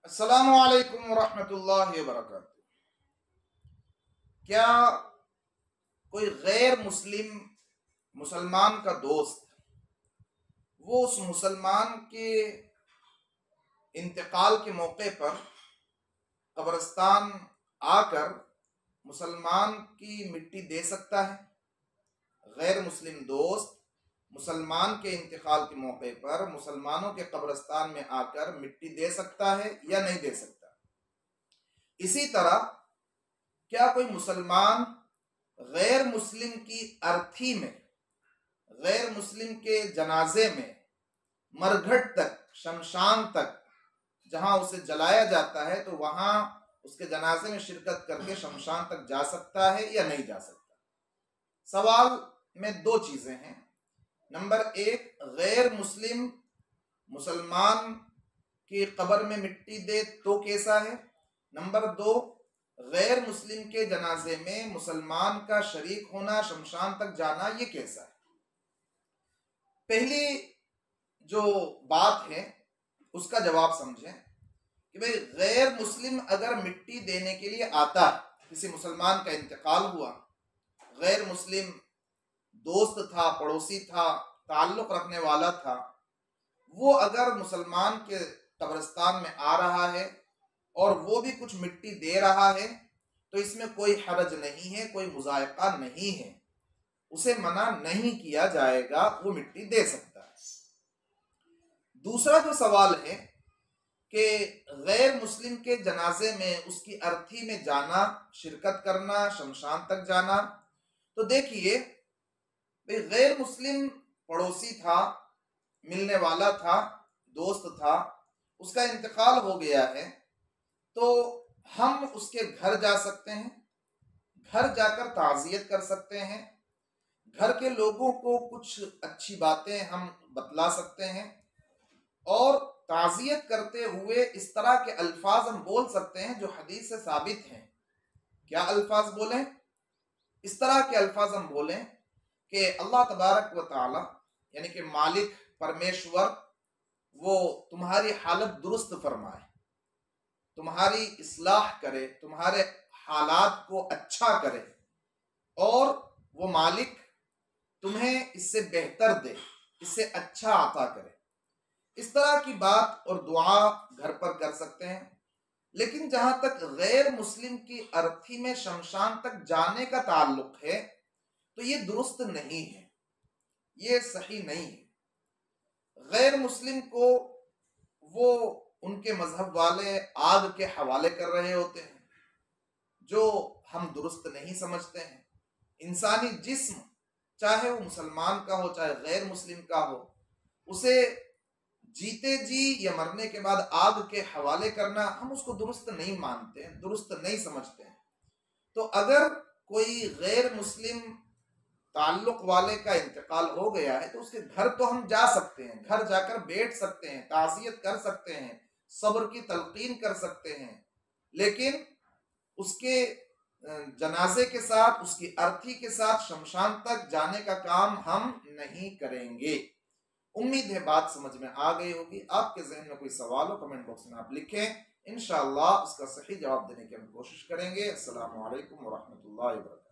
अस्सलामु अलैकुम वरहमतुल्लाहि वबरकातुहू। क्या कोई गैर मुस्लिम मुसलमान का दोस्त वो उस मुसलमान के इंतकाल के मौके पर कब्रिस्तान आकर मुसलमान की मिट्टी दे सकता है? गैर मुस्लिम दोस्त मुसलमान के इंतकाल के मौके पर मुसलमानों के कब्रिस्तान में आकर मिट्टी दे सकता है या नहीं दे सकता? इसी तरह क्या कोई मुसलमान गैर मुस्लिम की अर्थी में, गैर मुस्लिम के जनाजे में, मरघट तक, शमशान तक, जहां उसे जलाया जाता है, तो वहां उसके जनाजे में शिरकत करके शमशान तक जा सकता है या नहीं जा सकता? सवाल में दो चीजें हैं। नंबर एक, गैर मुस्लिम मुसलमान की कब्र में मिट्टी दे तो कैसा है? नंबर दो, गैर मुस्लिम के जनाजे में मुसलमान का शरीक होना, शमशान तक जाना, ये कैसा है? पहली जो बात है उसका जवाब समझें कि भाई गैर मुस्लिम अगर मिट्टी देने के लिए आता है, किसी मुसलमान का इंतकाल हुआ, गैर मुस्लिम दोस्त था, पड़ोसी था, ताल्लुक रखने वाला था, वो अगर मुसलमान के कब्रिस्तान में आ रहा है और वो भी कुछ मिट्टी दे रहा है, तो इसमें कोई हरज नहीं है, कोई मुज़ायक़ा नहीं है, उसे मना नहीं किया जाएगा, वो मिट्टी दे सकता है। दूसरा जो सवाल है कि गैर मुस्लिम के जनाजे में, उसकी अर्थी में जाना, शिरकत करना, शमशान तक जाना, तो देखिए गैर मुस्लिम पड़ोसी था, मिलने वाला था, दोस्त था, उसका इंतकाल हो गया है, तो हम उसके घर जा सकते हैं, घर जाकर ताज़ियत कर सकते हैं, घर के लोगों को कुछ अच्छी बातें हम बतला सकते हैं और ताज़ियत करते हुए इस तरह के अल्फाज हम बोल सकते हैं जो हदीस से साबित हैं। क्या अल्फाज बोलें? इस तरह के अल्फाज हम बोलें कि अल्लाह तबारक व तआला, यानी कि मालिक परमेश्वर, वो तुम्हारी हालत दुरुस्त फरमाए, तुम्हारी इस्लाह करे, तुम्हारे हालात को अच्छा करे और वो मालिक तुम्हें इससे बेहतर दे, इससे अच्छा आता करे। इस तरह की बात और दुआ घर पर कर सकते हैं। लेकिन जहां तक गैर मुस्लिम की अर्थी में शमशान तक जाने का ताल्लुक है, तो ये दुरुस्त नहीं है, ये सही नहीं है। गैर मुस्लिम को वो उनके मजहब वाले आग के हवाले कर रहे होते हैं, जो हम दुरुस्त नहीं समझते हैं। इंसानी जिस्म, चाहे वो मुसलमान का हो चाहे गैर मुस्लिम का हो, उसे जीते जी या मरने के बाद आग के हवाले करना, हम उसको दुरुस्त नहीं मानते हैं, दुरुस्त नहीं समझते हैं। तो अगर कोई गैर मुस्लिम ताल्लुक वाले का इंतकाल हो गया है, तो उसके घर तो हम जा सकते हैं, घर जाकर बैठ सकते हैं, ताज़ियत कर सकते हैं, सब्र की तलकीन कर सकते हैं, लेकिन उसके जनाजे के साथ, उसकी अर्थी के साथ शमशान तक जाने का काम हम नहीं करेंगे। उम्मीद है बात समझ में आ गई होगी। आपके जहन में कोई सवाल हो, कमेंट बॉक्स में आप लिखें, इंशाअल्लाह उसका सही जवाब देने की हम कोशिश करेंगे। अस्सलामु अलैकुम वरहमतुल्लाहि वबरकातुहू।